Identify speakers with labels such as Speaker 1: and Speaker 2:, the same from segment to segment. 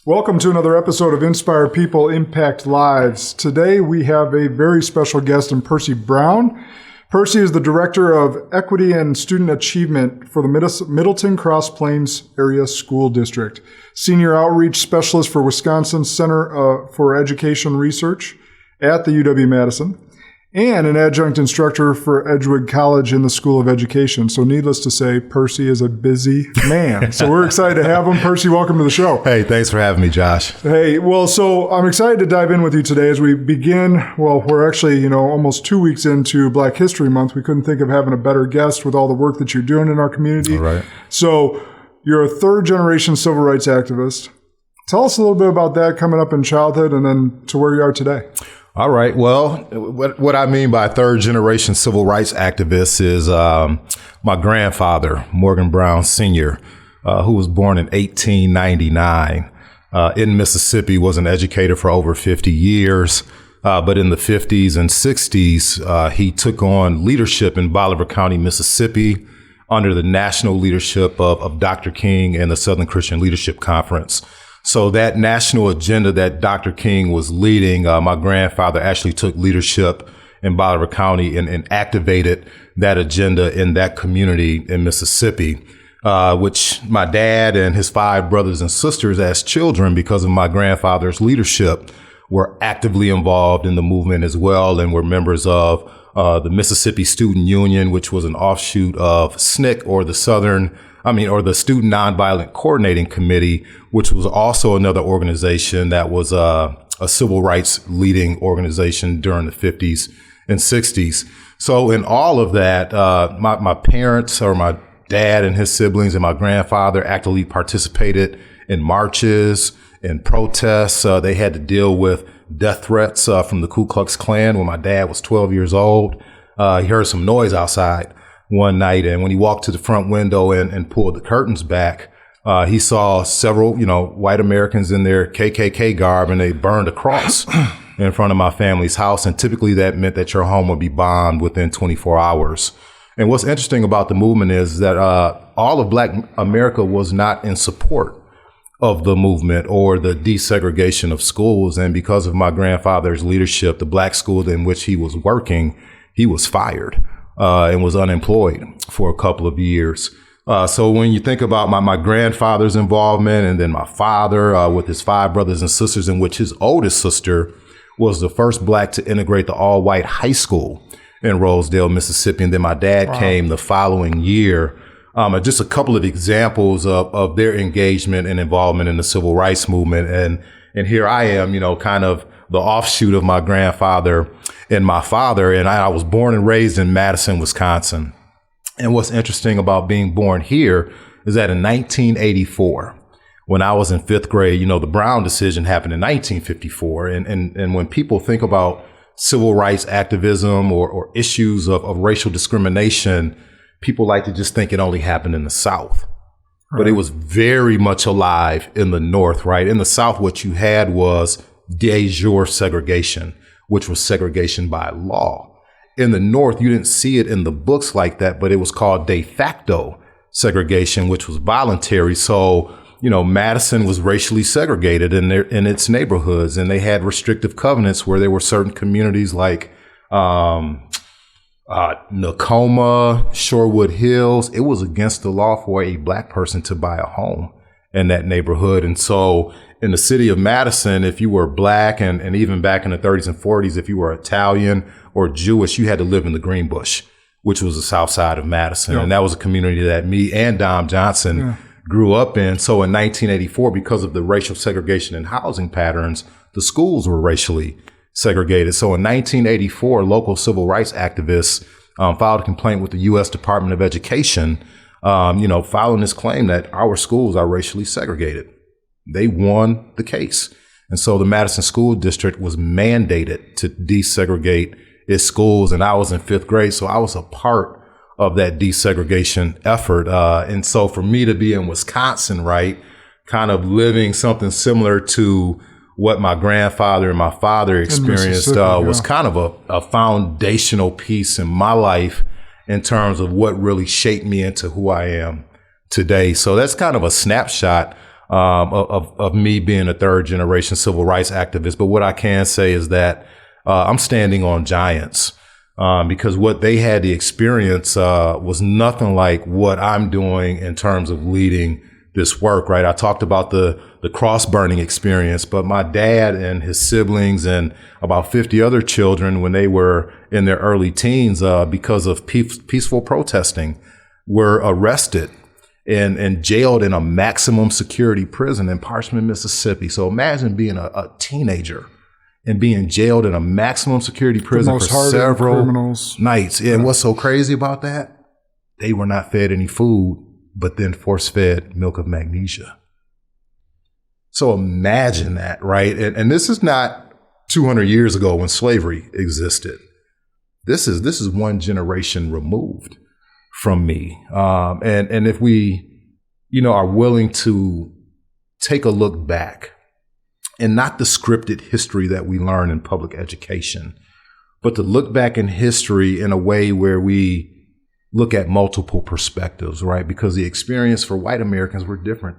Speaker 1: Welcome to another episode of Inspire People, Impact Lives. Today we have a very special guest in Percy Brown. Percy is the Director of Equity and Student Achievement for the Middleton Cross Plains Area School District, Senior Outreach Specialist for Wisconsin Center for Education Research at the UW-Madison, and an adjunct instructor for Edgewood College in the School of Education. So needless to say, Percy is a busy man. So we're excited to have him. Percy, welcome to the show.
Speaker 2: Hey, thanks for having me, Josh.
Speaker 1: Hey, well, so I'm excited to dive in with you today as we begin. Well, we're actually, almost 2 weeks into Black History Month. We couldn't think of having a better guest with all the work that you're doing in our community.
Speaker 2: All right.
Speaker 1: So you're a third-generation civil rights activist. Tell us a little bit about that coming up in childhood and then to where you are today.
Speaker 2: All right. Well, what I mean by third generation civil rights activist is my grandfather, Morgan Brown Sr., who was born in 1899 in Mississippi, was an educator for over 50 years. But in the 50s and 60s, he took on leadership in Bolivar County, Mississippi, under the national leadership of Dr. King and the Southern Christian Leadership Conference. So that national agenda that Dr. King was leading, my grandfather actually took leadership in Bolivar County and activated that agenda in that community in Mississippi, which my dad and his 5 brothers and sisters as children, because of my grandfather's leadership, were actively involved in the movement as well and were members of the Mississippi Student Union, which was an offshoot of SNCC, or the Student Nonviolent Coordinating Committee, which was also another organization that was a civil rights leading organization during the 50s and 60s. So in all of that, my parents, or my dad and his siblings and my grandfather, actively participated in marches and protests. They had to deal with death threats from the Ku Klux Klan when my dad was 12 years old. He heard some noise outside one night, and when he walked to the front window and pulled the curtains back, he saw several, white Americans in their KKK garb, and they burned a cross in front of my family's house. And typically that meant that your home would be bombed within 24 hours. And what's interesting about the movement is that all of Black America was not in support of the movement or the desegregation of schools. And because of my grandfather's leadership, the Black school in which he was working, he was fired and was unemployed for a couple of years. So when you think about my grandfather's involvement, and then my father with his 5 brothers and sisters, in which his oldest sister was the first Black to integrate the all-white high school in Rosedale, Mississippi. And then my dad came the following year. Just a couple of examples of their engagement and involvement in the civil rights movement. And here I am, kind of the offshoot of my grandfather and my father. And I was born and raised in Madison, Wisconsin. And what's interesting about being born here is that in 1984, when I was in 5th grade, the Brown decision happened in 1954. And when people think about civil rights activism or issues of racial discrimination, people like to just think it only happened in the South. Right. But it was very much alive in the North, right? In the South, what you had was de jure segregation, which was segregation by law. In the North, you didn't see it in the books like that, but it was called de facto segregation, which was voluntary. So, Madison was racially segregated in its neighborhoods, and they had restrictive covenants where there were certain communities like Nakoma, Shorewood Hills. It was against the law for a Black person to buy a home in that neighborhood. And so in the city of Madison, if you were Black, and even back in the 30s and 40s, if you were Italian or Jewish, you had to live in the Greenbush, which was the south side of Madison. Yep. And that was a community that me and Dom Johnson grew up in. So in 1984, because of the racial segregation in housing patterns, the schools were racially segregated. So in 1984, local civil rights activists filed a complaint with the U.S. Department of Education, filing this claim that our schools are racially segregated. They won the case. And so the Madison School District was mandated to desegregate its schools. And I was in 5th grade, so I was a part of that desegregation effort. And so for me to be in Wisconsin, right, kind of living something similar to what my grandfather and my father experienced was kind of a foundational piece in my life in terms of what really shaped me into who I am today. So that's kind of a snapshot of me being a third generation civil rights activist. But what I can say is that I'm standing on giants. Because what they had to experience was nothing like what I'm doing in terms of leading this work, right? I talked about the cross burning experience, but my dad and his siblings and about 50 other children, when they were in their early teens, because of peaceful protesting, were arrested and jailed in a maximum security prison in Parchman, Mississippi. So imagine being a teenager and being jailed in a maximum security prison for several nights. And what's so crazy about that? They were not fed any food, but then force-fed milk of magnesia. So imagine that, right? And this is not 200 years ago when slavery existed. This is one generation removed from me. And if we, are willing to take a look back, and not the scripted history that we learn in public education, but to look back in history in a way where we look at multiple perspectives, right? Because the experience for white Americans were different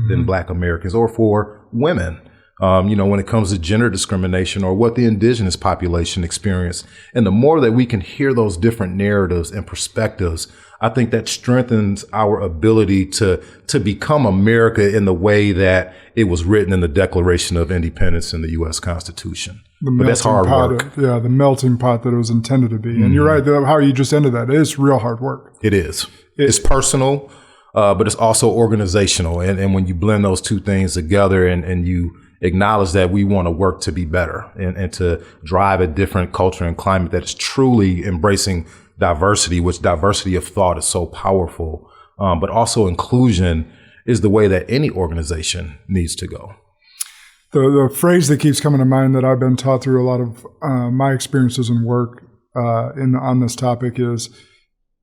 Speaker 2: than Black Americans, or for women, when it comes to gender discrimination, or what the indigenous population experienced. And the more that we can hear those different narratives and perspectives, I think that strengthens our ability to become America in the way that it was written in the Declaration of Independence in the U.S. Constitution. But that's hard work.
Speaker 1: The melting pot that it was intended to be. And you're right, how you just ended that. It is real hard work.
Speaker 2: It is. It's personal, but it's also organizational. And when you blend those two things together and you acknowledge that we want to work to be better and to drive a different culture and climate that is truly embracing diversity, which diversity of thought is so powerful, but also inclusion is the way that any organization needs to go.
Speaker 1: The phrase that keeps coming to mind that I've been taught through a lot of my experiences and work on this topic is,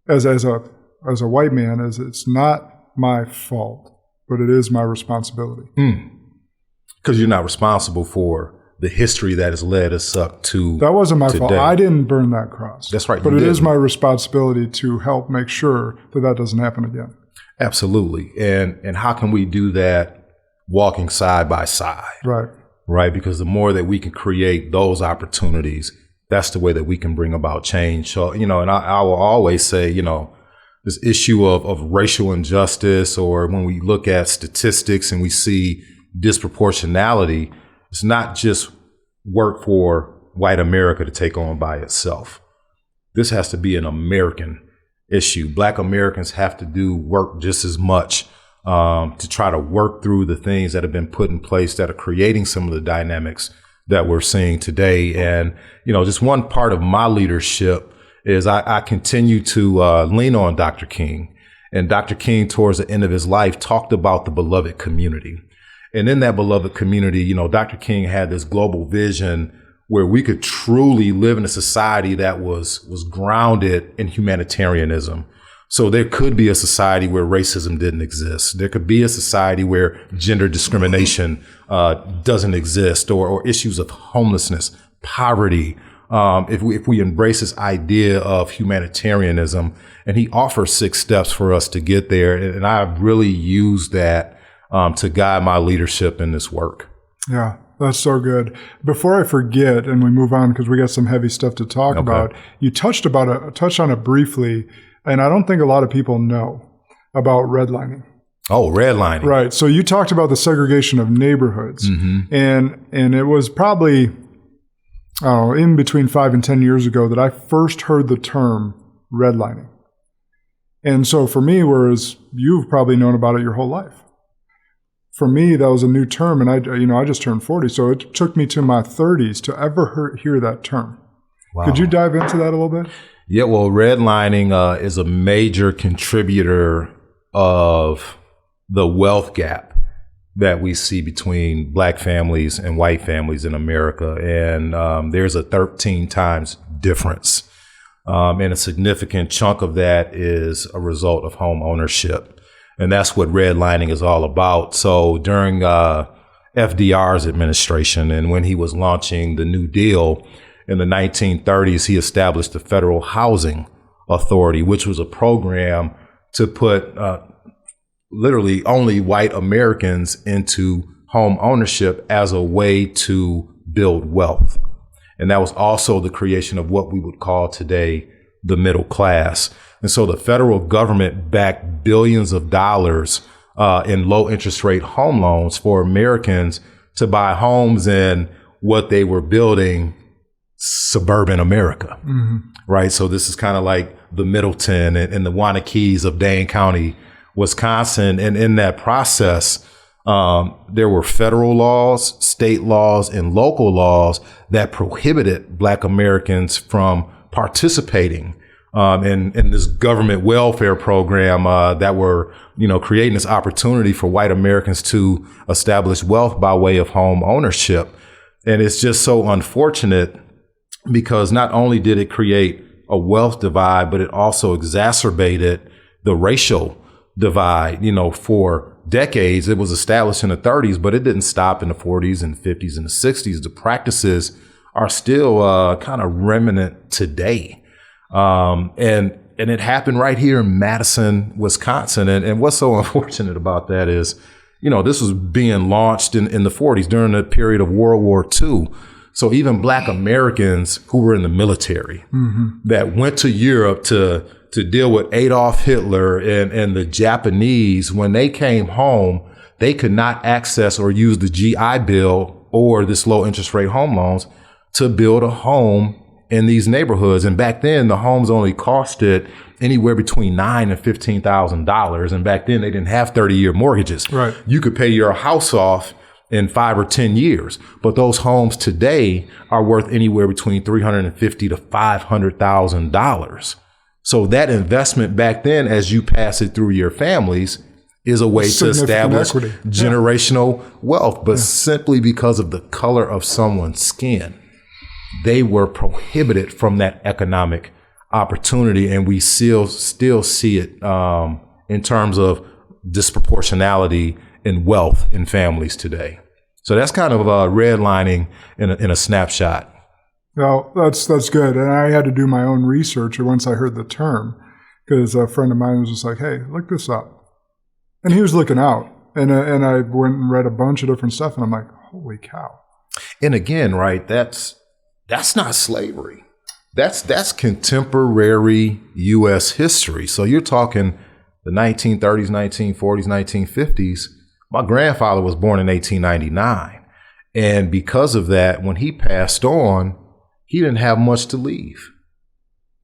Speaker 1: as a white man, is it's not my fault, but it is my responsibility.
Speaker 2: Because you're not responsible for the history that has led us up to
Speaker 1: that wasn't my
Speaker 2: today.
Speaker 1: fault. I didn't burn that cross.
Speaker 2: That's right.
Speaker 1: But it is my responsibility to help make sure that doesn't happen again.
Speaker 2: Absolutely. And how can we do that walking side by side? Right. Because the more that we can create those opportunities, that's the way that we can bring about change. So, and I will always say, this issue of racial injustice, or when we look at statistics and we see disproportionality, it's not just work for white America to take on by itself. This has to be an American issue. Black Americans have to do work just as much to try to work through the things that have been put in place that are creating some of the dynamics that we're seeing today. And, just one part of my leadership is I continue to lean on Dr. King. And Dr. King, towards the end of his life, talked about the beloved community. And in that beloved community, Dr. King had this global vision where we could truly live in a society that was grounded in humanitarianism. So there could be a society where racism didn't exist. There could be a society where gender discrimination doesn't exist, or issues of homelessness, poverty. If we embrace this idea of humanitarianism, and he offers 6 steps for us to get there. And I've really used that to guide my leadership in this work. Yeah,
Speaker 1: that's so good. Before I forget, and we move on because we got some heavy stuff to talk about, you touched on it briefly, and I don't think a lot of people know about redlining.
Speaker 2: Oh, redlining.
Speaker 1: Right. So you talked about the segregation of neighborhoods, and it was probably, in between 5 and 10 years ago that I first heard the term redlining. And so for me, whereas you've probably known about it your whole life, for me, that was a new term, and I just turned 40, so it took me to my 30s to ever hear that term. Wow. Could you dive into that a little bit?
Speaker 2: Yeah, well, redlining is a major contributor of the wealth gap that we see between Black families and white families in America, and there's a 13 times difference, and a significant chunk of that is a result of home ownership. And that's what redlining is all about. So during FDR's administration, and when he was launching the New Deal in the 1930s, he established the Federal Housing Authority, which was a program to put literally only white Americans into home ownership as a way to build wealth. And that was also the creation of what we would call today the middle class. And so the federal government backed billions of dollars in low interest rate home loans for Americans to buy homes in what they were building suburban America, right? So this is kind of like the Middleton and the Wanakees of Dane County, Wisconsin. And in that process, there were federal laws, state laws, and local laws that prohibited Black Americans from participating in this government welfare program that were, creating this opportunity for white Americans to establish wealth by way of home ownership. And it's just so unfortunate because not only did it create a wealth divide, but it also exacerbated the racial divide. For decades, it was established in the 30s, but it didn't stop in the 40s and 50s and the 60s. The practices are still kind of remnant today. And it happened right here in Madison, Wisconsin. And what's so unfortunate about that is, this was being launched in the 40s during the period of World War II. So even Black Americans who were in the military that went to Europe to deal with Adolf Hitler and the Japanese, when they came home, they could not access or use the GI Bill or this low interest rate home loans to build a home in these neighborhoods. And back then, the homes only costed anywhere between $9,000 and $15,000. And back then, they didn't have 30-year mortgages. Right. You could pay your house off in 5 or 10 years. But those homes today are worth anywhere between $350,000 to $500,000. So that investment back then, as you pass it through your families, is a way to establish generational wealth. But simply because of the color of someone's skin, they were prohibited from that economic opportunity. And we still see it in terms of disproportionality in wealth in families today. So that's kind of redlining in a snapshot.
Speaker 1: Well, that's good. And I had to do my own research once I heard the term, because a friend of mine was just like, hey, look this up. And he was looking out. And I went and read a bunch of different stuff. And I'm like, holy cow.
Speaker 2: And again, right, that's not slavery. That's contemporary U.S. history. So you're talking the 1930s, 1940s, 1950s. My grandfather was born in 1899. And because of that, when he passed on, he didn't have much to leave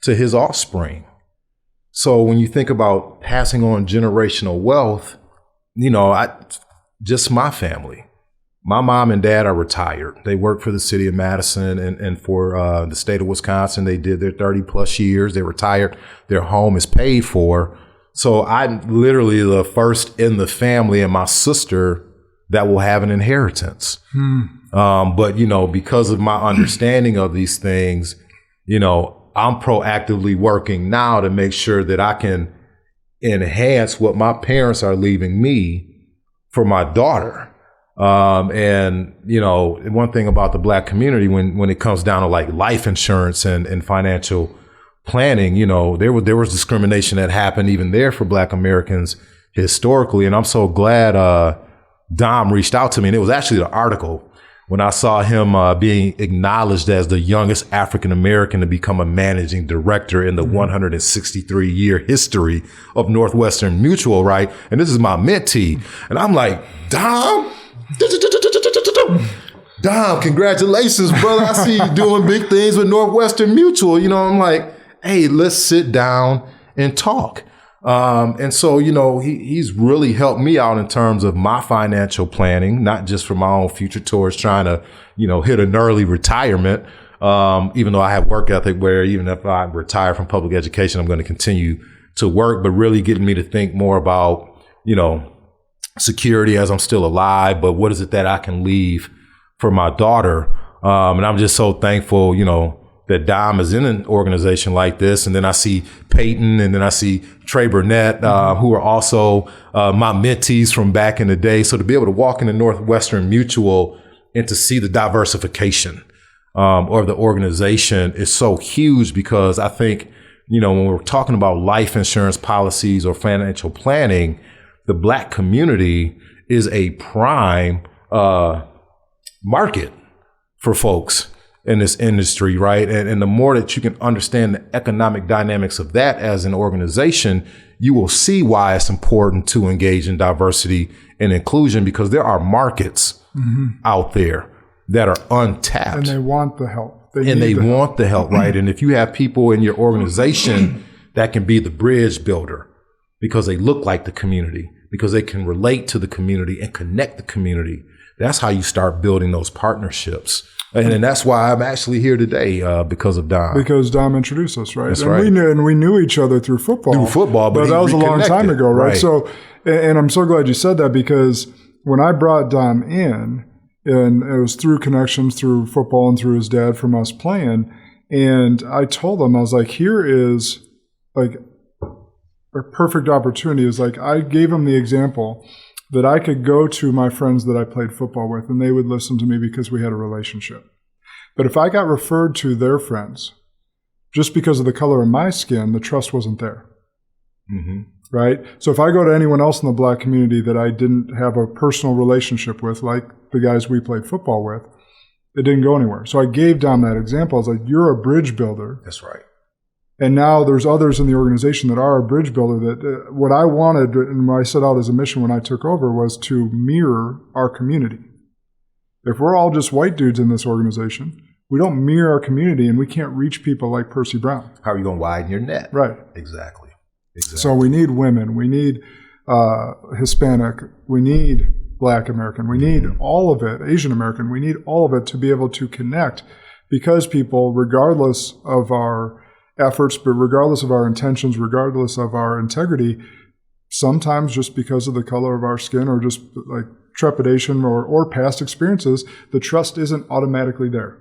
Speaker 2: to his offspring. So when you think about passing on generational wealth, just my family, my mom and dad are retired. They work for the city of Madison and for the state of Wisconsin. They did their 30 plus years. They're retired. Their home is paid for. So I'm literally the first in the family and my sister that will have an inheritance. But, because of my understanding of these things, I'm proactively working now to make sure that I can enhance what my parents are leaving me for my daughter. And one thing about the Black community, when it comes down to like life insurance and financial planning, there was discrimination that happened even there for Black Americans historically. And I'm so glad Dom reached out to me. And it was actually the article when I saw him being acknowledged as the youngest African American to become a managing director in the 163-year history of Northwestern Mutual, right? And this is my mentee. And I'm like, Dom, congratulations, brother. I see you doing big things with Northwestern Mutual. I'm like, hey, let's sit down and talk. And so, he's really helped me out in terms of my financial planning, not just for my own future towards trying to, hit an early retirement. Even though I have work ethic where even if I retire from public education, I'm going to continue to work, but really getting me to think more about, security as I'm still alive, but what is it that I can leave for my daughter? And I'm just so thankful, that Dom is in an organization like this. And then I see Peyton and then I see Trey Burnett, who are also my mentees from back in the day. So to be able to walk into Northwestern Mutual and to see the diversification of the organization is so huge, because I think, when we're talking about life insurance policies or financial planning, the Black community is a prime market for folks in this industry, right? And the more that you can understand the economic dynamics of that as an organization, you will see why it's important to engage in diversity and inclusion, because there are markets out there that are untapped.
Speaker 1: And they want the help.
Speaker 2: They want the help, right? And if you have people in your organization that can be the bridge builder because they look like the community, because they can relate to the community and connect the community, that's how you start building those partnerships. And that's why I'm actually here today, because of Dom.
Speaker 1: Because Dom introduced us, right?
Speaker 2: That's
Speaker 1: and
Speaker 2: right.
Speaker 1: We knew each other through football. But that was a long time ago, right? So, and I'm so glad you said that, because when I brought Dom in, and it was through connections, through football and through his dad from us playing, and I told him, I was like, here is like a perfect opportunity. Is like, I gave him the example that I could go to my friends that I played football with and they would listen to me because we had a relationship. But if I got referred to their friends, just because of the color of my skin, the trust wasn't there. Right? So if I go to anyone else in the Black community that I didn't have a personal relationship with, like the guys we played football with, it didn't go anywhere. So I gave Dom that example. I was like, you're a bridge builder.
Speaker 2: That's right.
Speaker 1: And now there's others in the organization that are a bridge builder. That what I wanted, and what I set out as a mission when I took over, was to mirror our community. If we're all just white dudes in this organization, we don't mirror our community, and we can't reach people like Percy Brown.
Speaker 2: How are you going to widen your net?
Speaker 1: Right.
Speaker 2: Exactly.
Speaker 1: So we need women, we need Hispanic, we need Black American, we need all of it, Asian American, we need all of it to be able to connect, because people, regardless of our efforts, but regardless of our intentions, regardless of our integrity, sometimes just because of the color of our skin or just like trepidation or past experiences, the trust isn't automatically there.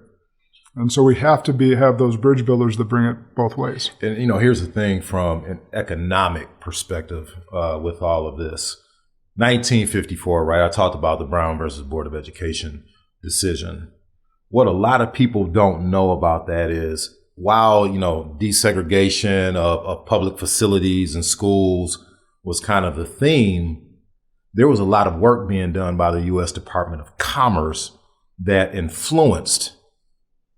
Speaker 1: And so we have to have those bridge builders that bring it both ways.
Speaker 2: And, here's the thing from an economic perspective with all of this. 1954, right? I talked about the Brown versus Board of Education decision. What a lot of people don't know about that is, while, desegregation of public facilities and schools was kind of the theme, there was a lot of work being done by the U.S. Department of Commerce that influenced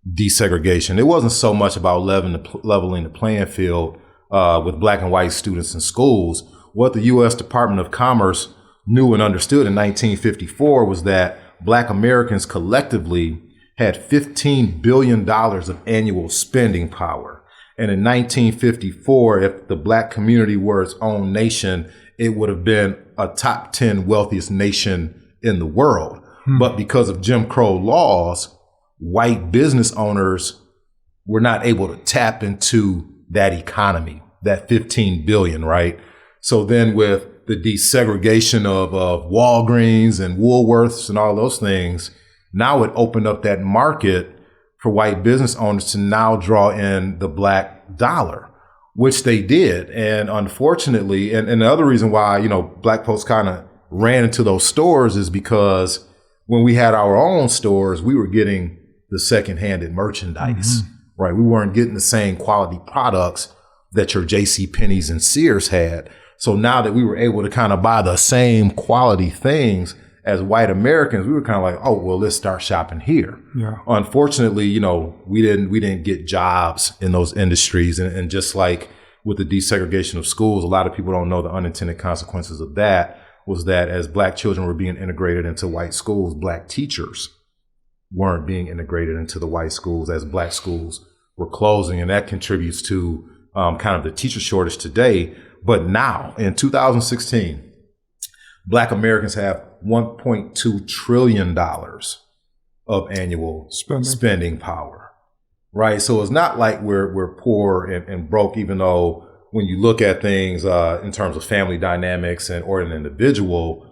Speaker 2: desegregation. It wasn't so much about leveling the playing field with Black and white students in schools. What the U.S. Department of Commerce knew and understood in 1954 was that Black Americans collectively had $15 billion of annual spending power. And in 1954, if the Black community were its own nation, it would have been a top 10 wealthiest nation in the world. But because of Jim Crow laws, white business owners were not able to tap into that economy, that 15 billion, right? So then with the desegregation of Walgreens and Woolworths and all those things, now it opened up that market for white business owners to now draw in the Black dollar, which they did. And unfortunately, and the other reason why, Black folks kind of ran into those stores is because when we had our own stores, we were getting the second-handed merchandise, right? We weren't getting the same quality products that your JCPenney's and Sears had. So now that we were able to kind of buy the same quality things as white Americans, we were kind of like, oh, well, let's start shopping here. Yeah. Unfortunately, we didn't get jobs in those industries. And just like with the desegregation of schools, a lot of people don't know the unintended consequences of that was that as Black children were being integrated into white schools, Black teachers weren't being integrated into the white schools as Black schools were closing. And that contributes to kind of the teacher shortage today. But now in 2016, Black Americans have $1.2 trillion of annual spending power, right? So it's not like we're poor and broke, even though when you look at things in terms of family dynamics or an individual,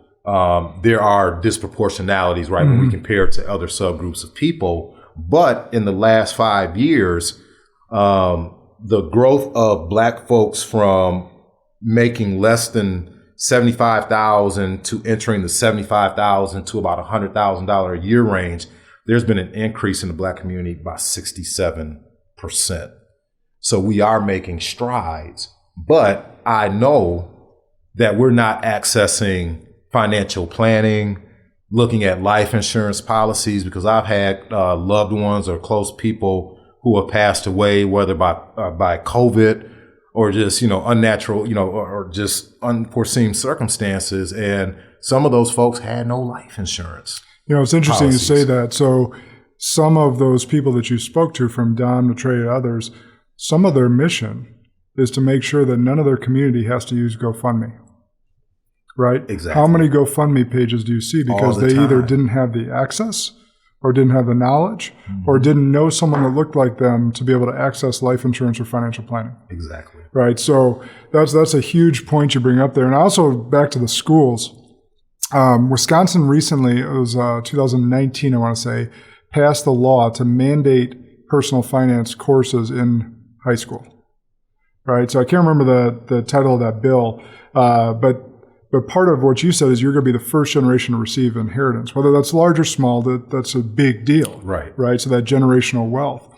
Speaker 2: there are disproportionalities, right, when we compare it to other subgroups of people. But in the last 5 years, the growth of Black folks from making less than $75,000 to entering the $75,000 to about $100,000 a year range, there's been an increase in the Black community by 67%. So we are making strides, but I know that we're not accessing financial planning, looking at life insurance policies, because I've had loved ones or close people who have passed away, whether by COVID or just, unnatural, or just unforeseen circumstances. And some of those folks had no life insurance.
Speaker 1: It's interesting
Speaker 2: policies.
Speaker 1: you say that. So some of those people that you spoke to, from Don, Trey, and others, some of their mission is to make sure that none of their community has to use GoFundMe. Right?
Speaker 2: Exactly.
Speaker 1: How many GoFundMe pages do you see? Because they either didn't have the access or didn't have the knowledge or didn't know someone that looked like them to be able to access life insurance or financial planning.
Speaker 2: Exactly.
Speaker 1: Right. So that's a huge point you bring up there. And also back to the schools. Wisconsin recently, it was 2019, I want to say, passed the law to mandate personal finance courses in high school. Right. So I can't remember the title of that bill, but part of what you said is you're going to be the first generation to receive inheritance, whether that's large or small. That's a big deal.
Speaker 2: Right.
Speaker 1: Right. So that generational wealth.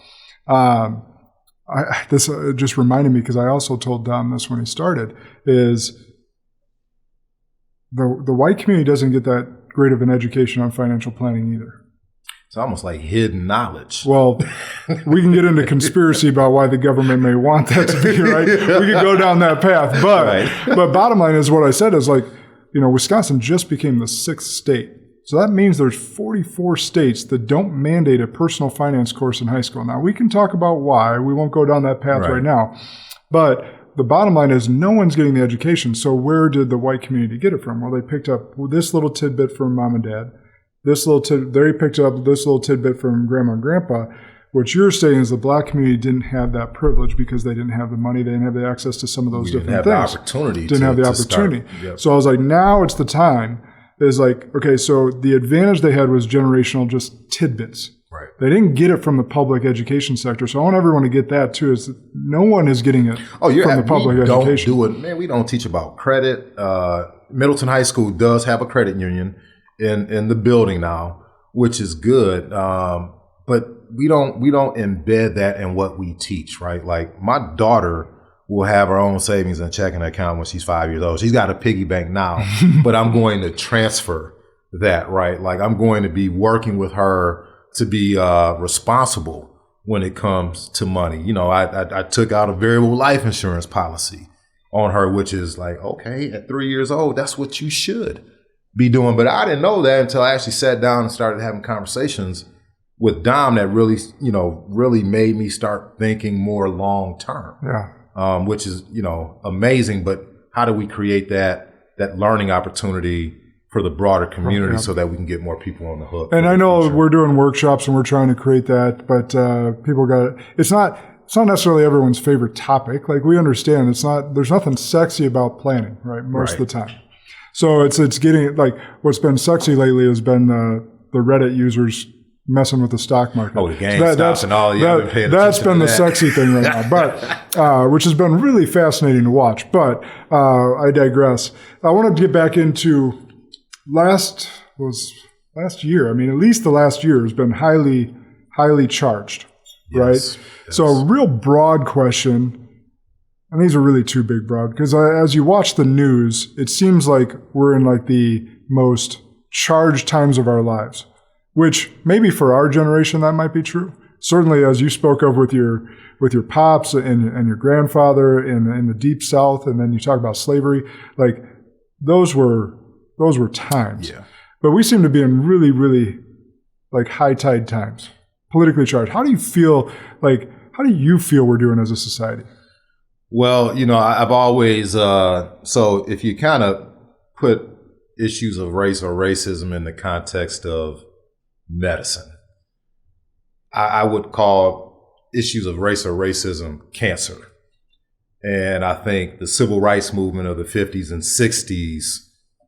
Speaker 1: This just reminded me, because I also told Dom this when he started, is the white community doesn't get that great of an education on financial planning either.
Speaker 2: It's almost like hidden knowledge.
Speaker 1: Well, we can get into conspiracy about why the government may want that to be, right? We could go down that path. But bottom line is what I said is Wisconsin just became the 6th state. So that means there's 44 states that don't mandate a personal finance course in high school. Now, we can talk about why. We won't go down that path right now. But the bottom line is no one's getting the education. So where did the white community get it from? Well, they picked up this little tidbit from mom and dad. They picked up this little tidbit from grandma and grandpa. What you're saying is the black community didn't have that privilege because they didn't have the money. They didn't have the access to some of those different things.
Speaker 2: Didn't have the opportunity.
Speaker 1: Didn't have the opportunity.
Speaker 2: Yep.
Speaker 1: So I was like, now it's the time. Is okay, so the advantage they had was generational, just tidbits.
Speaker 2: Right.
Speaker 1: They didn't get it from the public education sector. So I want everyone to get that too, is that no one is getting it from the public education.
Speaker 2: Don't do it. Man, we don't teach about credit. Middleton High School does have a credit union in the building now, which is good. But we don't embed that in what we teach, right? Like my daughter will have her own savings and checking account when she's 5 years old. She's got a piggy bank now, but I'm going to transfer that, right? Like I'm going to be working with her to be responsible when it comes to money. I took out a variable life insurance policy on her, which is like, okay, at 3 years old, that's what you should be doing. But I didn't know that until I actually sat down and started having conversations with Dom that really made me start thinking more long term.
Speaker 1: Yeah.
Speaker 2: Which is, amazing. But how do we create that learning opportunity for the broader community so that we can get more people on the hook?
Speaker 1: And I know we're doing workshops and we're trying to create that, but people it's not necessarily everyone's favorite topic. Like we understand there's nothing sexy about planning, right? Most of the time. So it's getting, like, what's been sexy lately has been the Reddit users messing with the stock market.
Speaker 2: Oh, the GameStop and all.
Speaker 1: That's been the sexy thing right now, but which has been really fascinating to watch. But I digress. I wanted to get back into last year. I mean, at least the last year has been highly, highly charged, right? Yes. So a real broad question. And these are really too big, broad, because as you watch the news, it seems like we're in like the most charged times of our lives, which maybe for our generation that might be true. Certainly, as you spoke of with your pops and your grandfather in the Deep South, and then you talk about slavery, like those were times. Yeah. But we seem to be in really, really like high tide times, politically charged. How do you feel we're doing as a society?
Speaker 2: Well, I've always, so if you kind of put issues of race or racism in the context of medicine, I would call issues of race or racism cancer. And I think the civil rights movement of the 50s and 60s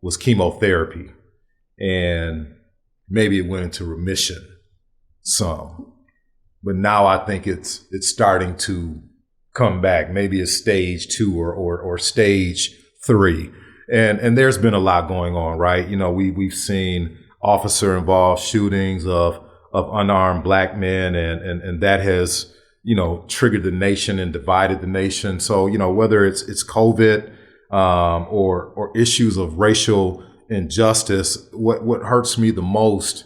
Speaker 2: was chemotherapy. And maybe it went into remission some. But now I think it's starting to come back. Maybe it's stage 2 or stage 3. And there's been a lot going on, right? We've seen officer involved shootings of unarmed black men, and that has, triggered the nation and divided the nation. So, whether it's COVID, or issues of racial injustice, what hurts me the most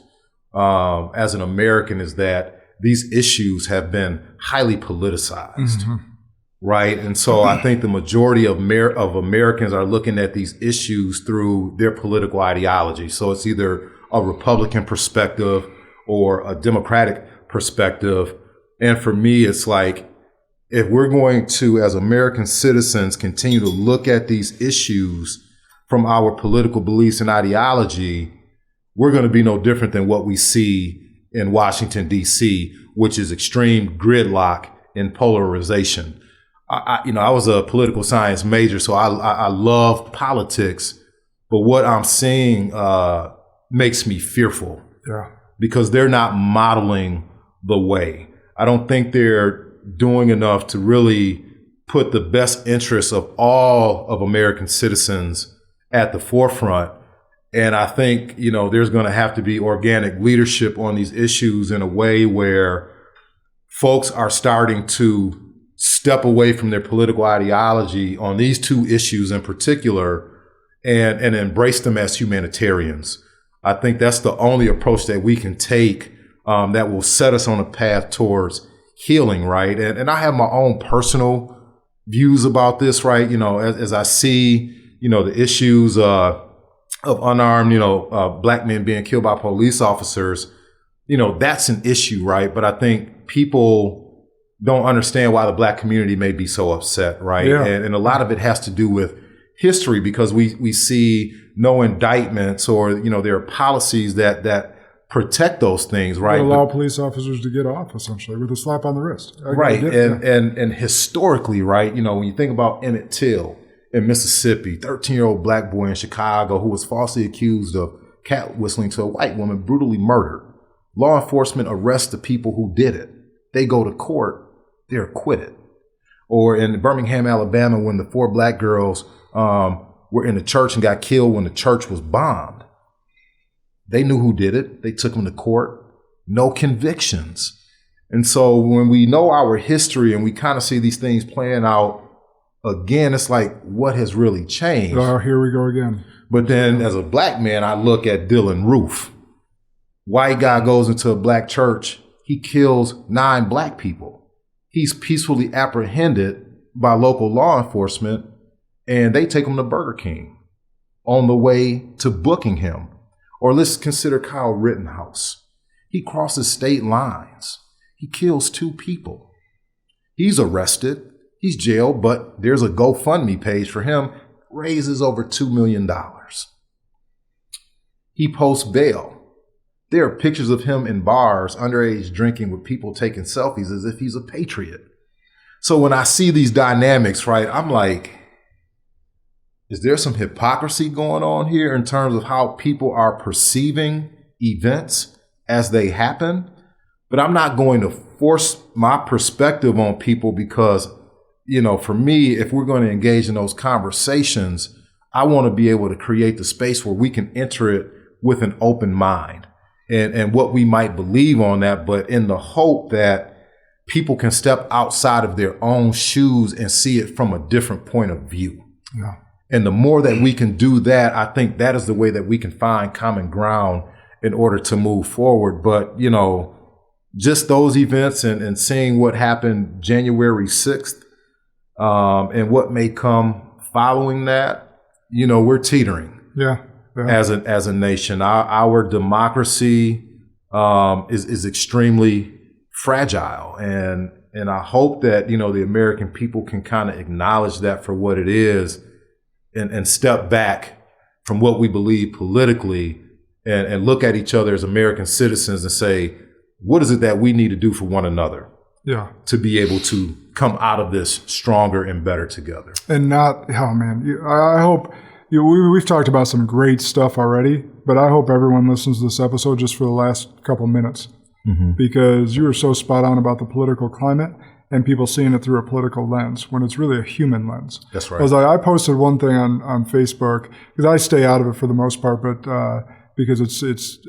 Speaker 2: as an American is that these issues have been highly politicized, right? And so I think the majority of Americans are looking at these issues through their political ideology. So it's either a Republican perspective or a Democratic perspective. And for me, it's like, if we're going to, as American citizens, continue to look at these issues from our political beliefs and ideology, we're going to be no different than what we see in Washington, D.C., which is extreme gridlock and polarization. I was a political science major, so I love politics, but what I'm seeing makes me fearful.
Speaker 1: Yeah.
Speaker 2: Because they're not modeling the way. I don't think they're doing enough to really put the best interests of all of American citizens at the forefront. And I think, there's going to have to be organic leadership on these issues in a way where folks are starting to step away from their political ideology on these two issues in particular and embrace them as humanitarians. I think that's the only approach that we can take that will set us on a path towards healing, right? And I have my own personal views about this, right? As I see, the issues of unarmed, black men being killed by police officers, that's an issue, right? But I think people don't understand why the black community may be so upset, right?
Speaker 1: Yeah.
Speaker 2: And a lot of it has to do with history, because we see no indictments or, there are policies that protect those things, right?
Speaker 1: Allow police officers to get off, essentially, with a slap on the wrist.
Speaker 2: Right. And historically, right, when you think about Emmett Till in Mississippi, 13-year-old black boy in Chicago who was falsely accused of cat whistling to a white woman, brutally murdered. Law enforcement arrests the people who did it. They go to court, they're acquitted. Or in Birmingham, Alabama, when the 4 black girls were in the church and got killed when the church was bombed. They knew who did it. They took them to court. No convictions. And so when we know our history and we kind of see these things playing out again, it's like, what has really changed?
Speaker 1: Oh, here we go again.
Speaker 2: But then as a black man, I look at Dylan Roof. White guy goes into a black church. He kills 9 black people. He's peacefully apprehended by local law enforcement, and they take him to Burger King on the way to booking him. Or let's consider Kyle Rittenhouse. He crosses state lines. He kills 2 people. He's arrested. He's jailed, but there's a GoFundMe page for him, raises over $2 million. He posts bail. There are pictures of him in bars, underage drinking with people taking selfies as if he's a patriot. So when I see these dynamics, right, I'm like, is there some hypocrisy going on here in terms of how people are perceiving events as they happen? But I'm not going to force my perspective on people because, for me, if we're going to engage in those conversations, I want to be able to create the space where we can enter it with an open mind and what we might believe on that, but in the hope that people can step outside of their own shoes and see it from a different point of view.
Speaker 1: Yeah.
Speaker 2: And the more that we can do that, I think that is the way that we can find common ground in order to move forward. But, just those events and seeing what happened January 6th and what may come following that, we're teetering.
Speaker 1: Yeah.
Speaker 2: As a nation. Our democracy is extremely fragile. And I hope that, the American people can kind of acknowledge that for what it is and step back from what we believe politically and look at each other as American citizens and say, what is it that we need to do for one another?
Speaker 1: Yeah.
Speaker 2: To be able to come out of this stronger and better together.
Speaker 1: And not, I hope, we've talked about some great stuff already, but I hope everyone listens to this episode just for the last couple minutes. Because you were so spot on about the political climate and people seeing it through a political lens when it's really a human lens.
Speaker 2: That's right.
Speaker 1: I posted one thing on Facebook because I stay out of it for the most part, but because it's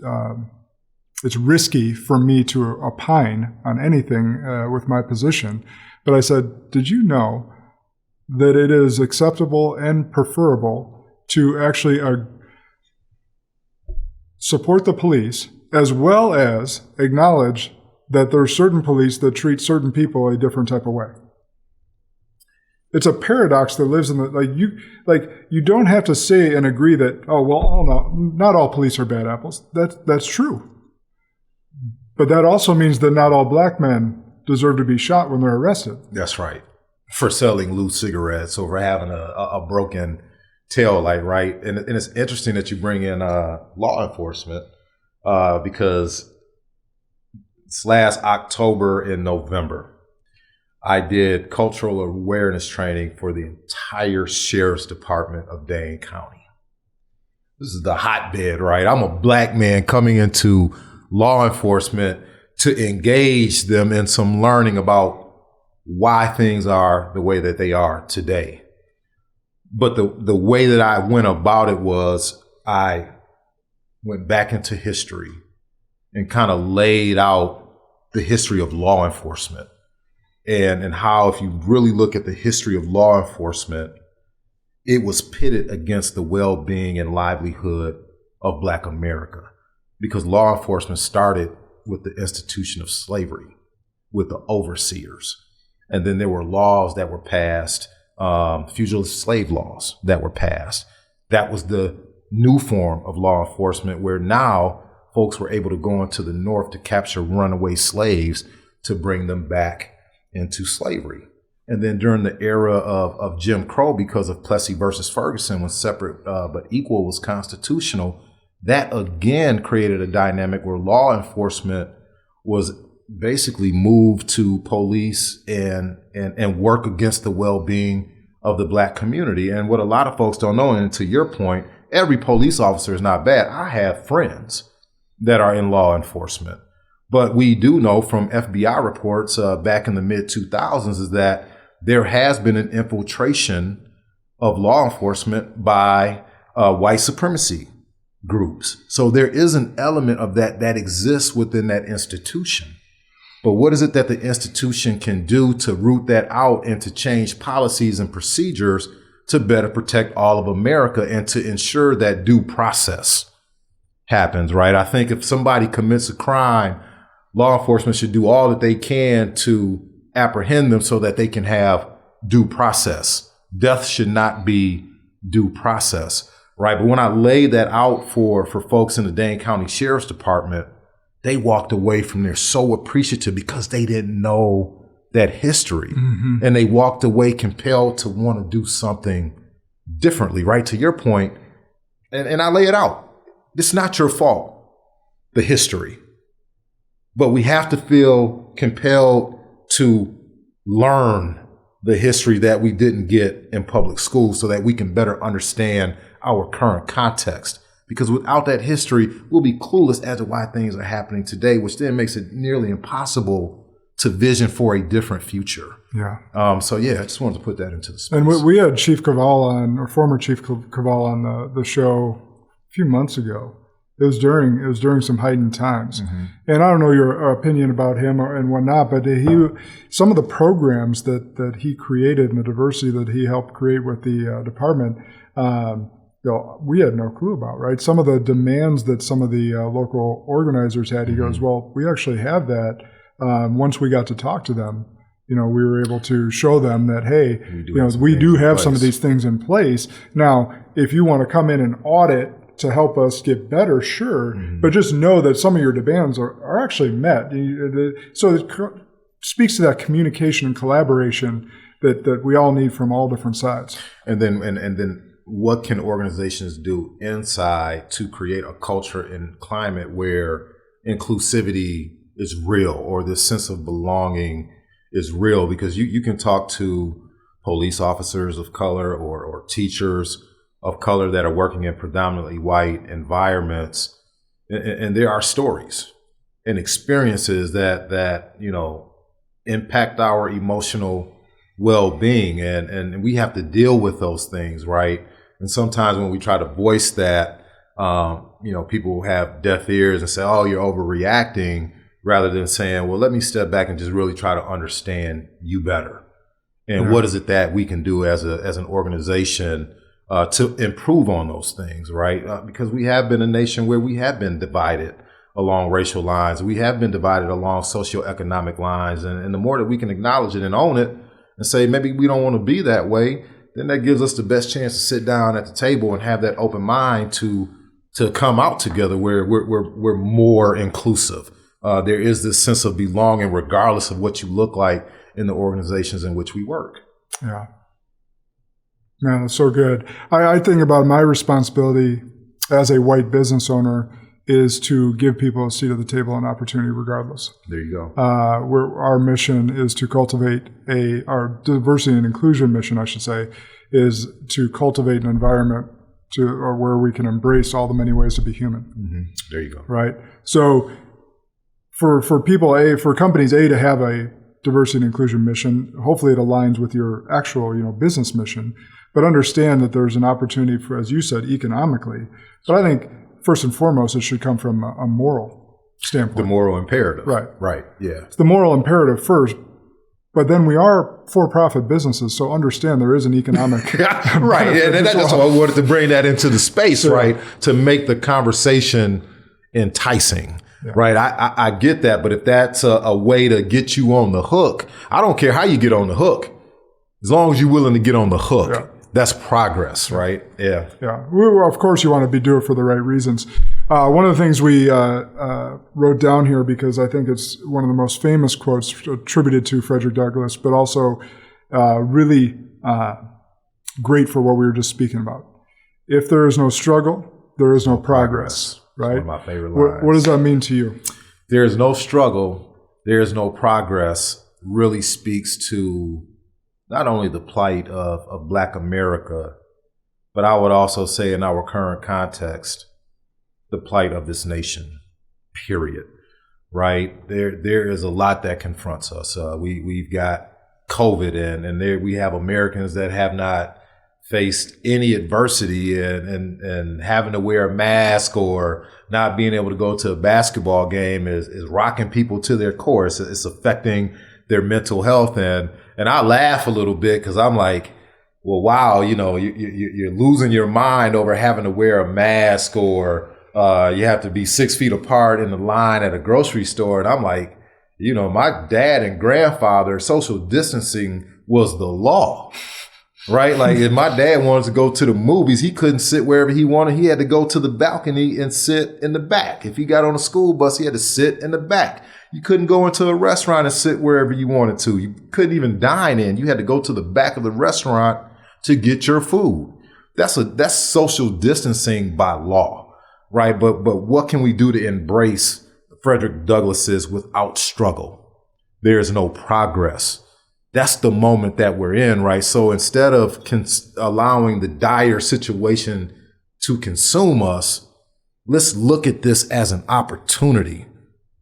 Speaker 1: risky for me to opine on anything with my position. But I said, did you know that it is acceptable and preferable to actually support the police, as well as acknowledge that there are certain police that treat certain people a different type of way. It's a paradox that lives in you don't have to say and agree that, oh, well, not all police are bad apples. That's true. But that also means that not all black men deserve to be shot when they're arrested.
Speaker 2: That's right. For selling loose cigarettes or for having a broken tail light, right? And it's interesting that you bring in law enforcement because it's last October and November, I did cultural awareness training for the entire sheriff's department of Dane County. This is the hotbed, right? I'm a black man coming into law enforcement to engage them in some learning about why things are the way that they are today. But the way that I went about it was I went back into history and kind of laid out the history of law enforcement and how, if you really look at the history of law enforcement, it was pitted against the well-being and livelihood of Black America, because law enforcement started with the institution of slavery, with the overseers. And then there were laws that were passed, fugitive slave laws that were passed. That was the new form of law enforcement, where now folks were able to go into the North to capture runaway slaves to bring them back into slavery. And then during the era of Jim Crow, because of Plessy versus Ferguson, when separate but equal was constitutional, that again created a dynamic where law enforcement was basically moved to police and work against the well-being of the Black community. And what a lot of folks don't know, and to your point, every police officer is not bad. I have friends that are in law enforcement. But we do know from FBI reports back in the mid-2000s is that there has been an infiltration of law enforcement by white supremacy groups. So there is an element of that exists within that institution. But what is it that the institution can do to root that out and to change policies and procedures to better protect all of America and to ensure that due process happens, right? I think if somebody commits a crime, law enforcement should do all that they can to apprehend them so that they can have due process. Death should not be due process, right? But when I laid that out for folks in the Dane County Sheriff's Department, they walked away from there so appreciative because they didn't know that history. Mm-hmm. And they walked away compelled to want to do something differently, right? To your point, and I lay it out. It's not your fault, the history. But we have to feel compelled to learn the history that we didn't get in public school so that we can better understand our current context. Because without that history, we'll be clueless as to why things are happening today, which then makes it nearly impossible to vision for a different future. Yeah. I just wanted to put that into the space.
Speaker 1: And we had Chief Cavall on, or former Chief Cavall on the show a few months ago. It was during some heightened times. Mm-hmm. And I don't know your opinion about him and whatnot, but some of the programs that he created and the diversity that he helped create with the department, we had no clue about, right? Some of the demands that some of the local organizers had, he mm-hmm. goes, well, we actually have that. Once we got to talk to them, we were able to show them that, hey, we do have some of these things in place. Now, if you want to come in and audit to help us get better, sure, mm-hmm. but just know that some of your demands are actually met. So it speaks to that communication and collaboration that we all need from all different sides.
Speaker 2: And then what can organizations do inside to create a culture and climate where inclusivity is real, or this sense of belonging is real? Because you can talk to police officers of color or teachers of color that are working in predominantly white environments, and there are stories and experiences that impact our emotional well-being, and we have to deal with those things, right? And sometimes when we try to voice that, people have deaf ears and say, "Oh, you're overreacting," rather than saying, "Well, let me step back and just really try to understand you better." And what is it that we can do as an organization to improve on those things, right? Because we have been a nation where we have been divided along racial lines. We have been divided along socioeconomic lines. And the more that we can acknowledge it and own it and say, maybe we don't want to be that way, then that gives us the best chance to sit down at the table and have that open mind to come out together where we're more inclusive. There is this sense of belonging regardless of what you look like in the organizations in which we work.
Speaker 1: Yeah. Man, that's so good. I think about my responsibility as a white business owner is to give people a seat at the table and opportunity regardless.
Speaker 2: There you go.
Speaker 1: Our mission is to cultivate our diversity and inclusion mission, I should say, is to cultivate an environment where we can embrace all the many ways to be human.
Speaker 2: Mm-hmm. There you go.
Speaker 1: Right. So for people, for companies, to have a diversity and inclusion mission, hopefully it aligns with your actual, business mission, but understand that there's an opportunity for, as you said, economically. But I think first and foremost, it should come from a moral standpoint.
Speaker 2: The moral imperative.
Speaker 1: Right.
Speaker 2: Right. Yeah.
Speaker 1: It's the moral imperative first, but then we are for-profit businesses, so understand there is an economic
Speaker 2: right. And that's why I wanted to bring that into the space, right? To make the conversation enticing. Yeah. Right. I get that. But if that's a way to get you on the hook, I don't care how you get on the hook. As long as you're willing to get on the hook, that's progress. Right. Yeah. Yeah.
Speaker 1: Of course, you want to do it for the right reasons. One of the things we wrote down here, because I think it's one of the most famous quotes attributed to Frederick Douglass, but also really great for what we were just speaking about. If there is no struggle, there is no progress. Right?
Speaker 2: One of my favorite lines.
Speaker 1: What does that mean to you?
Speaker 2: There is no struggle, there is no progress really speaks to not only the plight of Black America, but I would also say in our current context, the plight of this nation, period. Right? There is a lot that confronts us. We've got COVID and there we have Americans that have not faced any adversity and having to wear a mask or not being able to go to a basketball game is rocking people to their core. It's affecting their mental health. And I laugh a little bit because I'm like, well, wow, you're losing your mind over having to wear a mask or you have to be 6 feet apart in the line at a grocery store. And I'm like, my dad and grandfather, social distancing was the law. Right? Like if my dad wanted to go to the movies, he couldn't sit wherever he wanted. He had to go to the balcony and sit in the back. If he got on a school bus, he had to sit in the back. You couldn't go into a restaurant and sit wherever you wanted to. You couldn't even dine in. You had to go to the back of the restaurant to get your food. That's social distancing by law. Right? But what can we do to embrace Frederick Douglass's without struggle? There is no progress. That's the moment that we're in, right? So instead of allowing the dire situation to consume us, let's look at this as an opportunity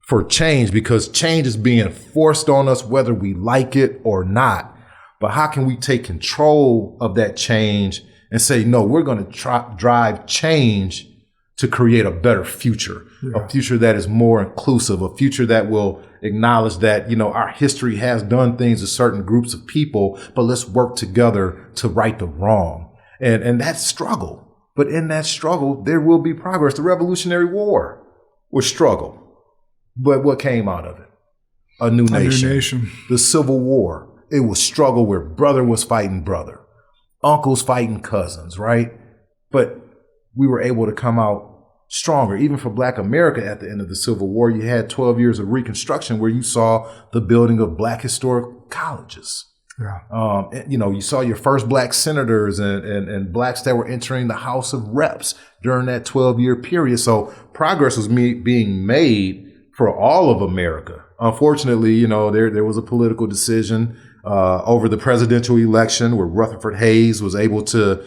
Speaker 2: for change, because change is being forced on us whether we like it or not. But how can we take control of that change and say, no, we're going to drive change to create a better future, a future that is more inclusive, a future that will acknowledge that, our history has done things to certain groups of people, but let's work together to right the wrong. And that's struggle. But in that struggle, there will be progress. The Revolutionary War was struggle. But what came out of it? A new nation. The Civil War, it was struggle where brother was fighting brother, uncles fighting cousins, right? But we were able to come out stronger. Even for Black America at the end of the Civil War, you had 12 years of Reconstruction where you saw the building of Black historic colleges. Yeah. You saw your first Black senators and Blacks that were entering the House of Reps during that 12-year period. So progress was being made for all of America. Unfortunately, there was a political decision over the presidential election where Rutherford Hayes was able to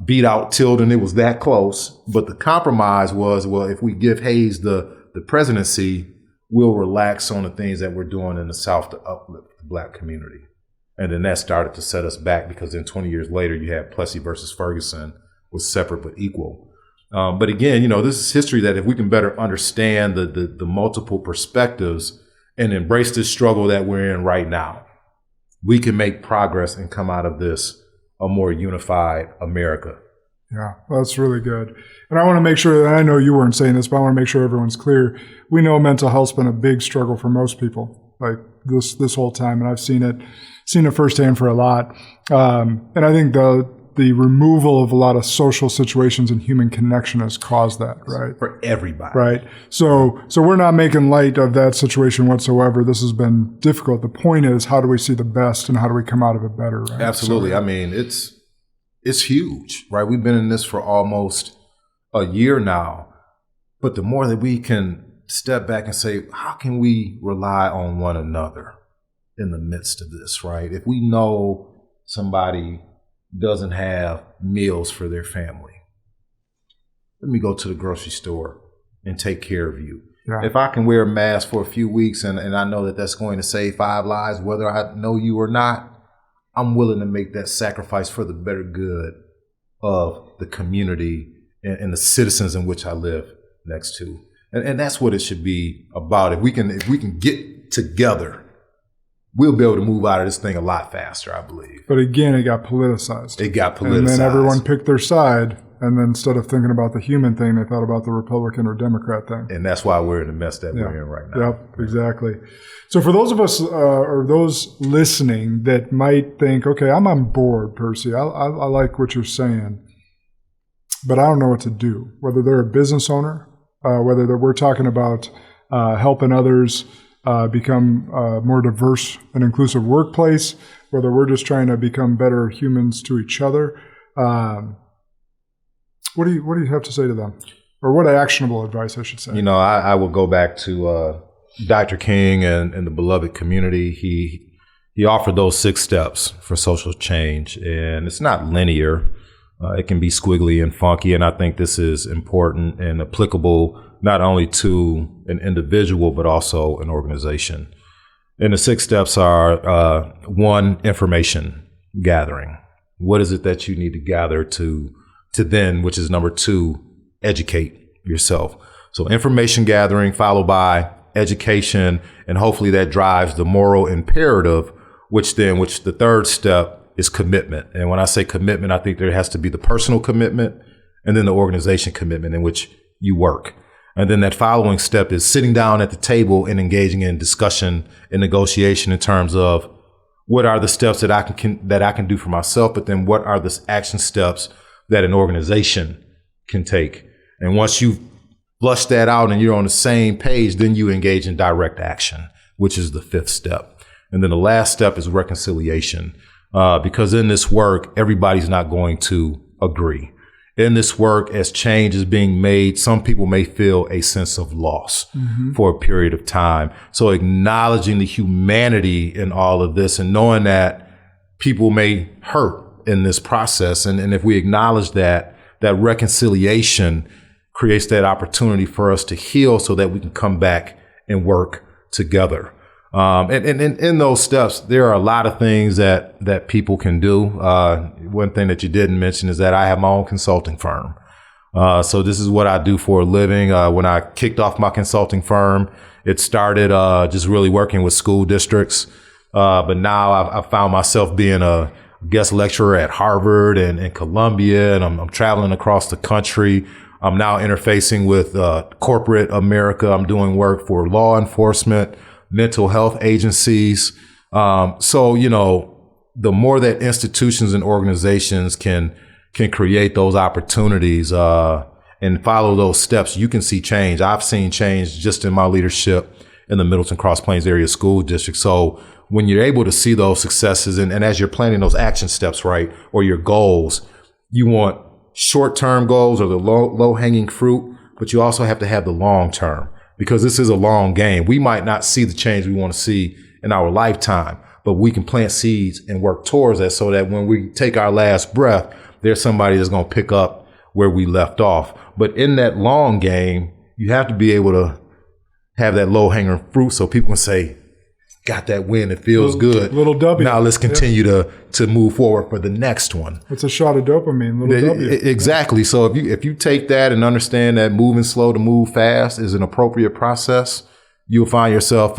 Speaker 2: beat out Tilden. It was that close. But the compromise was, well, if we give Hayes the presidency, we'll relax on the things that we're doing in the South to uplift the Black community. And then that started to set us back, because then 20 years later, you had Plessy versus Ferguson, was separate but equal. But again, this is history that if we can better understand the multiple perspectives and embrace this struggle that we're in right now, we can make progress and come out of this a more unified America.
Speaker 1: Yeah, that's really good. And I want to make sure that I know you weren't saying this, but I want to make sure everyone's clear. We know mental health's been a big struggle for most people, like this whole time, and I've seen it firsthand for a lot. And I think the removal of a lot of social situations and human connection has caused that, right?
Speaker 2: For everybody.
Speaker 1: Right. So we're not making light of that situation whatsoever. This has been difficult. The point is, how do we see the best and how do we come out of it better, right?
Speaker 2: Absolutely.
Speaker 1: So,
Speaker 2: I mean, it's huge, right? We've been in this for almost a year now, but the more that we can step back and say, how can we rely on one another in the midst of this, right? If we know somebody doesn't have meals for their family, let me go to the grocery store and take care of you. Yeah. If I can wear a mask for a few weeks and I know that that's going to save 5 lives, whether I know you or not, I'm willing to make that sacrifice for the better good of the community and the citizens in which I live next to. And that's what it should be about. If we can get together, we'll be able to move out of this thing a lot faster, I believe.
Speaker 1: But again, it got politicized. And then everyone picked their side. And then instead of thinking about the human thing, they thought about the Republican or Democrat thing.
Speaker 2: And that's why we're in the mess that we're in right now.
Speaker 1: Yep, exactly. So for those of us or those listening that might think, okay, I'm on board, Percy. I like what you're saying, but I don't know what to do. Whether they're a business owner, whether we're talking about helping others become a more diverse and inclusive workplace, whether we're just trying to become better humans to each other. What do you have to say to them? Or what actionable advice, I should say?
Speaker 2: You know, I will go back to Dr. King and the beloved community. He offered those 6 steps for social change, and it's not linear. It can be squiggly and funky, and I think this is important and applicable not only to an individual, but also an organization. And the 6 steps are, 1, information gathering. What is it that you need to gather to then, which is number 2, educate yourself. So information gathering followed by education, and hopefully that drives the moral imperative, which the 3rd step is commitment. And when I say commitment, I think there has to be the personal commitment and then the organization commitment in which you work. And then that following step is sitting down at the table and engaging in discussion and negotiation in terms of what are the steps that I can do for myself, but then what are the action steps that an organization can take. And once you flush that out and you're on the same page, then you engage in direct action, which is the 5th step. And then the last step is reconciliation, because in this work, everybody's not going to agree. In this work, as change is being made, some people may feel a sense of loss for a period of time. So acknowledging the humanity in all of this and knowing that people may hurt in this process. And if we acknowledge that reconciliation creates that opportunity for us to heal so that we can come back and work together. And in those steps, there are a lot of things that people can do. One thing that you didn't mention is that I have my own consulting firm. So this is what I do for a living. When I kicked off my consulting firm, it started just really working with school districts. But now I've found myself being a guest lecturer at Harvard and Columbia, and I'm traveling across the country. I'm now interfacing with corporate America. I'm doing work for law enforcement, mental health agencies. So, you know, the more that institutions and organizations can create those opportunities and follow those steps, you can see change. I've seen change just in my leadership in the Middleton Cross Plains area school district. So when you're able to see those successes and as you're planning those action steps, right, or your goals, you want short-term goals or the low-hanging fruit, but you also have to have the long-term, because this is a long game. We might not see the change we want to see in our lifetime, but we can plant seeds and work towards that so that when we take our last breath, there's somebody that's going to pick up where we left off. But in that long game, you have to be able to have that low-hanging fruit so people can say, got that win. It feels good.
Speaker 1: Little W.
Speaker 2: Now let's continue to move forward for the next one.
Speaker 1: It's a shot of dopamine. Little W.
Speaker 2: Exactly. So if you take that and understand that moving slow to move fast is an appropriate process, you'll find yourself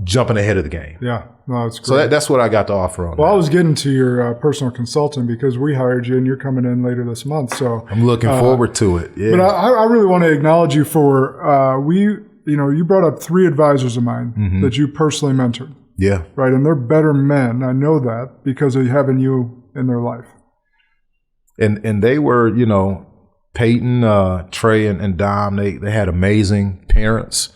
Speaker 2: jumping ahead of the game.
Speaker 1: Yeah, no, that's great.
Speaker 2: So that's what I got to offer on
Speaker 1: Well,
Speaker 2: that.
Speaker 1: I was getting to your personal consultant because we hired you and you're coming in later this month. So
Speaker 2: I'm looking forward to it. Yeah.
Speaker 1: But I really want to acknowledge you for, you brought up 3 advisors of mine that you personally mentored.
Speaker 2: Yeah.
Speaker 1: Right. And they're better men. I know that because of having you in their life.
Speaker 2: And they were, Peyton, Trey, and Dom, they had amazing parents.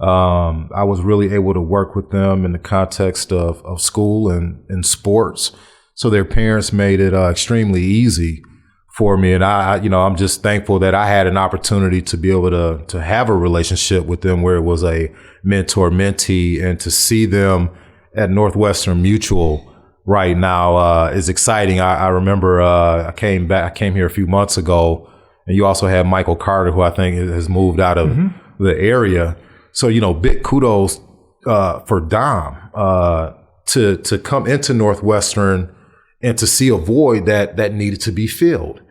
Speaker 2: I was really able to work with them in the context of school and sports. So their parents made it extremely easy for me. And I'm just thankful that I had an opportunity to be able to have a relationship with them where it was a mentor-mentee, and to see them at Northwestern Mutual right now is exciting. I remember I came here a few months ago, and you also had Michael Carter, who I think has moved out of the area. So, big kudos for Dom to come into Northwestern and to see a void that needed to be filled.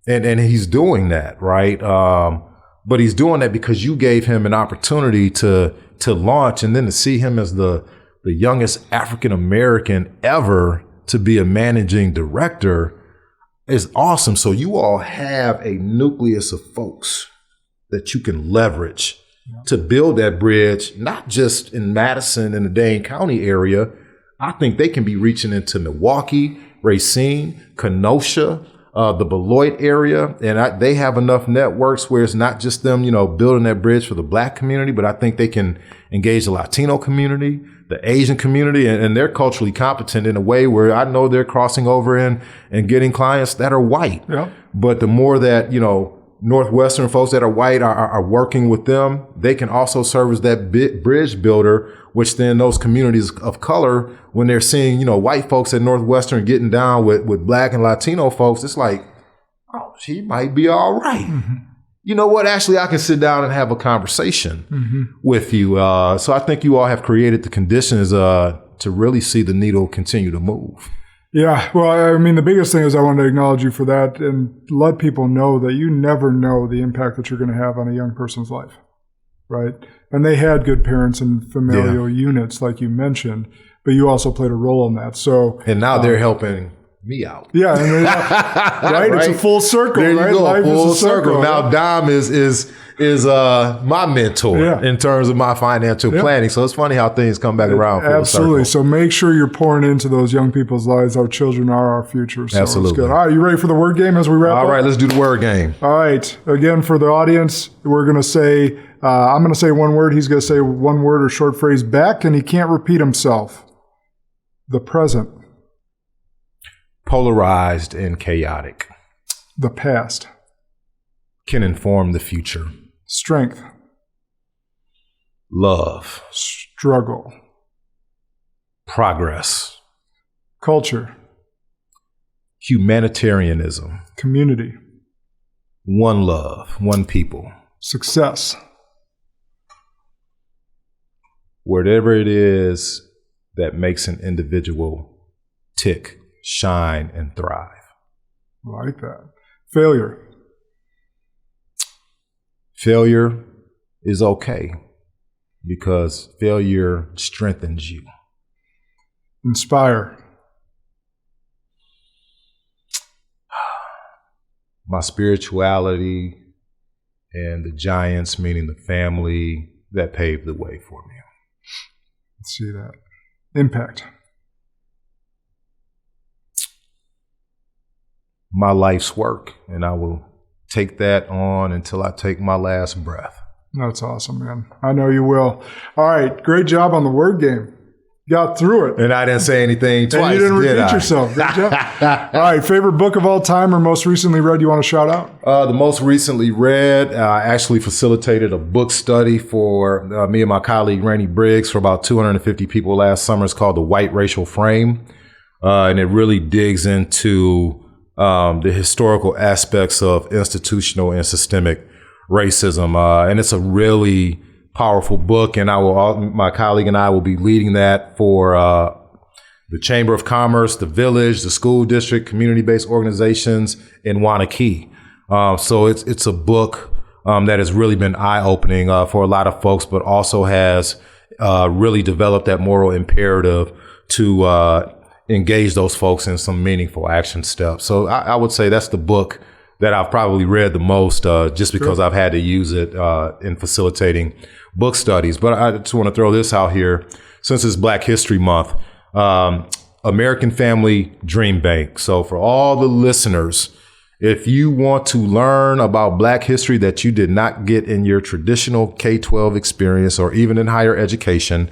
Speaker 2: And he's doing that, right? But he's doing that because you gave him an opportunity to launch, and then to see him as the youngest African American ever to be a managing director is awesome. So you all have a nucleus of folks that you can leverage to build that bridge, not just in Madison and the Dane County area. I think they can be reaching into Milwaukee, Racine, Kenosha, the Beloit area. And they have enough networks where it's not just them, building that bridge for the Black community, but I think they can engage the Latino community, the Asian community, and they're culturally competent in a way where I know they're crossing over and getting clients that are white. Yeah. But the more that, Northwestern folks that are white are working with them, they can also serve as that bridge builder, which then those communities of color, when they're seeing, white folks at Northwestern getting down with Black and Latino folks, it's like, oh, she might be all right. Mm-hmm. You know what? Actually, I can sit down and have a conversation with you. So I think you all have created the conditions to really see the needle continue to move.
Speaker 1: Yeah. Well, I mean, the biggest thing is I want to acknowledge you for that and let people know that you never know the impact that you're going to have on a young person's life. Right. And they had good parents and familial units, like you mentioned, but you also played a role in that. So,
Speaker 2: and now they're helping me out.
Speaker 1: Yeah. And right? It's a full circle.
Speaker 2: There you
Speaker 1: right?
Speaker 2: go.
Speaker 1: Life
Speaker 2: full
Speaker 1: is a circle.
Speaker 2: Now Dom is my mentor in terms of my financial planning. So it's funny how things come back around.
Speaker 1: Absolutely. So make sure you're pouring into those young people's lives. Our children are our future. So
Speaker 2: absolutely.
Speaker 1: It's good. All right. You ready for the word game as we wrap up?
Speaker 2: All right. Let's do the word game.
Speaker 1: All right. Again, for the audience, we're going to say, I'm going to say one word. He's going to say one word or short phrase back, and he can't repeat himself. The present.
Speaker 2: Polarized and chaotic.
Speaker 1: The past.
Speaker 2: Can inform the future.
Speaker 1: Strength.
Speaker 2: Love.
Speaker 1: Struggle.
Speaker 2: Progress.
Speaker 1: Culture.
Speaker 2: Humanitarianism.
Speaker 1: Community.
Speaker 2: One love. One people.
Speaker 1: Success.
Speaker 2: Whatever it is that makes an individual tick, shine, and thrive.
Speaker 1: I like that. Failure.
Speaker 2: Failure is okay because failure strengthens you.
Speaker 1: Inspire.
Speaker 2: My spirituality and the giants, meaning the family that paved the way for me.
Speaker 1: Let's see that. Impact.
Speaker 2: My life's work, and I will take that on until I take my last breath.
Speaker 1: That's awesome, man. I know you will. All right. Great job on the word game. Got through it.
Speaker 2: And I didn't say anything twice,
Speaker 1: and you didn't repeat yourself. Good job. All right. Favorite book of all time or most recently read you want to shout out?
Speaker 2: The most recently read, I actually facilitated a book study for me and my colleague, Randy Briggs, for about 250 people last summer. It's called The White Racial Frame. And it really digs into the historical aspects of institutional and systemic racism. And it's a really powerful book. And my colleague and I will be leading that for the Chamber of Commerce, the Village, the school district, community-based organizations in Wanakee. So it's a book that has really been eye-opening for a lot of folks, but also has really develop that moral imperative to engage those folks in some meaningful action steps. So I would say that's the book that I've probably read the most, just because I've had to use it in facilitating book studies. But I just want to throw this out here. Since it's Black History Month, American Family Dream Bank. So for all the listeners, if you want to learn about Black history that you did not get in your traditional K-12 experience or even in higher education,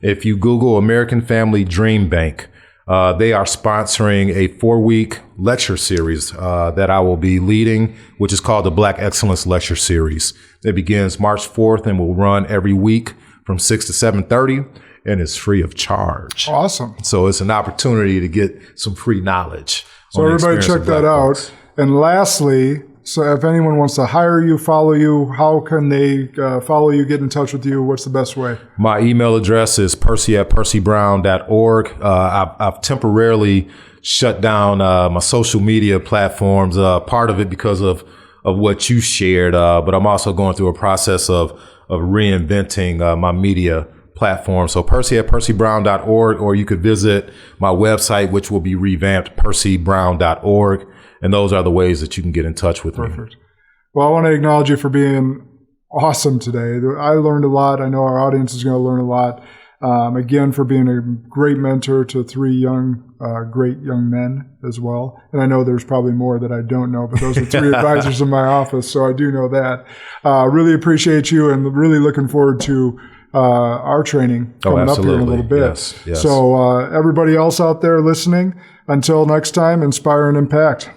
Speaker 2: if you Google American Family Dream Bank, they are sponsoring a 4-week lecture series that I will be leading, which is called the Black Excellence Lecture Series. It begins March 4th and will run every week from 6 to 7:30, and it's free of charge.
Speaker 1: Awesome.
Speaker 2: So it's an opportunity to get some free knowledge.
Speaker 1: So everybody check that out. And lastly, so if anyone wants to hire you, follow you, how can they follow you, get in touch with you? What's the best way? My email address is percy@percybrown.org. I've temporarily shut down my social media platforms, part of it because of what you shared, but I'm also going through a process of reinventing my media platform. So percy@percybrown.org, or you could visit my website, which will be revamped, percybrown.org. And those are the ways that you can get in touch with me. Perfect. Well, I want to acknowledge you for being awesome today. I learned a lot. I know our audience is going to learn a lot. Again, for being a great mentor to 3 great young men as well. And I know there's probably more that I don't know, but those are 3 advisors in my office, so I do know that. Really appreciate you and really looking forward to our training coming up here in a little bit. Yes. So everybody else out there listening, until next time, inspire and impact.